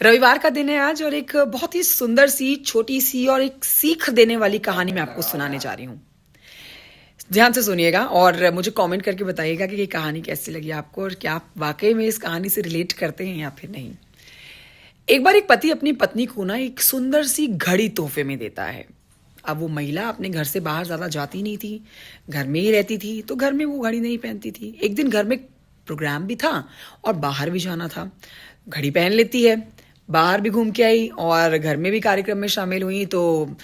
रविवार का दिन है आज और एक बहुत ही सुंदर सी छोटी सी और एक सीख देने वाली कहानी मैं आपको सुनाने जा रही हूँ। ध्यान से सुनिएगा और मुझे कमेंट करके बताइएगा कि ये कहानी कैसी लगी आपको और क्या आप वाकई में इस कहानी से रिलेट करते हैं या फिर नहीं। एक बार एक पति अपनी पत्नी को ना एक सुंदर सी घड़ी तोहफे में देता है। अब वो महिला अपने घर से बाहर ज्यादा जाती नहीं थी, घर में ही रहती थी, तो घर में वो घड़ी नहीं पहनती थी। एक दिन घर में प्रोग्राम भी था और बाहर भी जाना था। घड़ी पहन लेती है, बाहर भी घूम के आई और घर में भी कार्यक्रम में शामिल हुई, तो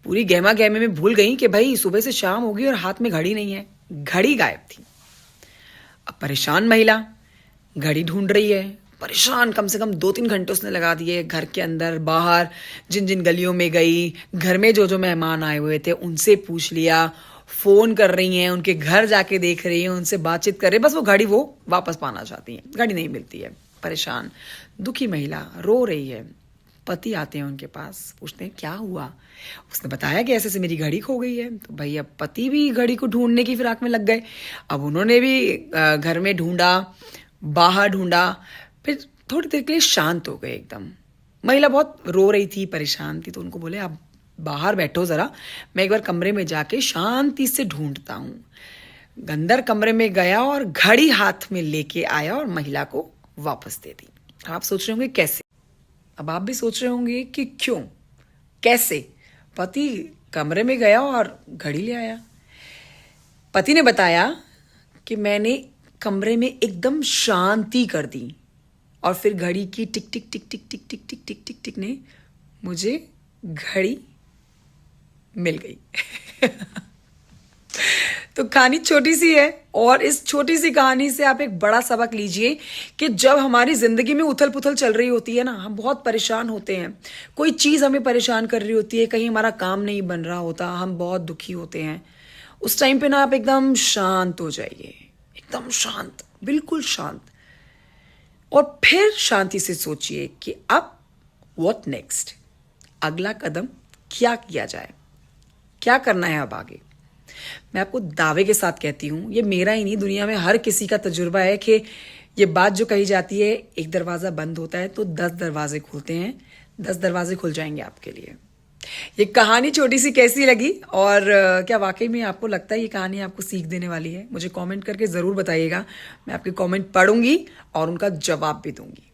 पूरी गहमा गहमे में भूल गई कि भाई सुबह से शाम होगी और हाथ में घड़ी नहीं है। घड़ी गायब थी। अब परेशान महिला घड़ी ढूंढ रही है। परेशान, कम से कम 2-3 घंटे उसने लगा दिए, घर के अंदर बाहर, जिन जिन गलियों में गई, घर में जो जो मेहमान आए हुए थे उनसे पूछ लिया, फोन कर रही हैं, उनके घर जाके देख रही हैं, उनसे बातचीत कर रही है, बस वो घड़ी वो वापस पाना चाहती हैं। घड़ी नहीं मिलती है। परेशान दुखी महिला रो रही है। पति आते हैं उनके पास, पूछते हैं क्या हुआ। उसने बताया कि ऐसे ऐसे मेरी घड़ी खो गई है। तो भैया पति भी घड़ी को ढूंढने की फिराक में लग गए। अब उन्होंने भी घर में ढूंढा, बाहर ढूंढा, फिर थोड़ी देर के लिए शांत हो गए एकदम। महिला बहुत रो रही थी, परेशान थी, तो उनको बोले आप बाहर बैठो जरा, मैं एक बार कमरे में जाके शांति से ढूंढता हूँ। अंदर कमरे में गया और घड़ी हाथ में लेके आया और महिला को वापस दे दी। आप सोच रहे होंगे कैसे। अब आप भी सोच रहे होंगे कि क्यों, कैसे पति कमरे में गया और घड़ी ले आया। पति ने बताया कि मैंने कमरे में एकदम शांति कर दी और फिर घड़ी की टिक टिक टिक टिक टिक टिक टिक टिक टिक टिक ने मुझे घड़ी मिल गई। तो कहानी छोटी सी है और इस छोटी सी कहानी से आप एक बड़ा सबक लीजिए कि जब हमारी जिंदगी में उथल पुथल चल रही होती है ना, हम बहुत परेशान होते हैं, कोई चीज हमें परेशान कर रही होती है, कहीं हमारा काम नहीं बन रहा होता, हम बहुत दुखी होते हैं, उस टाइम पे ना आप एकदम शांत हो जाइए, एकदम शांत, बिल्कुल शांत, और फिर शांति से सोचिए कि अब व्हाट नेक्स्ट, अगला कदम क्या किया जाए, क्या करना है अब आगे। मैं आपको दावे के साथ कहती हूं, ये मेरा ही नहीं, दुनिया में हर किसी का तजुर्बा है कि ये बात जो कही जाती है, एक दरवाजा बंद होता है तो 10 दरवाजे खुलते हैं, 10 दरवाजे खुल जाएंगे आपके लिए। ये कहानी छोटी सी कैसी लगी और क्या वाकई में आपको लगता है ये कहानी आपको सीख देने वाली है? मुझे कमेंट करके जरूर बताइएगा। मैं आपके कमेंट पढ़ूंगी और उनका जवाब भी दूंगी।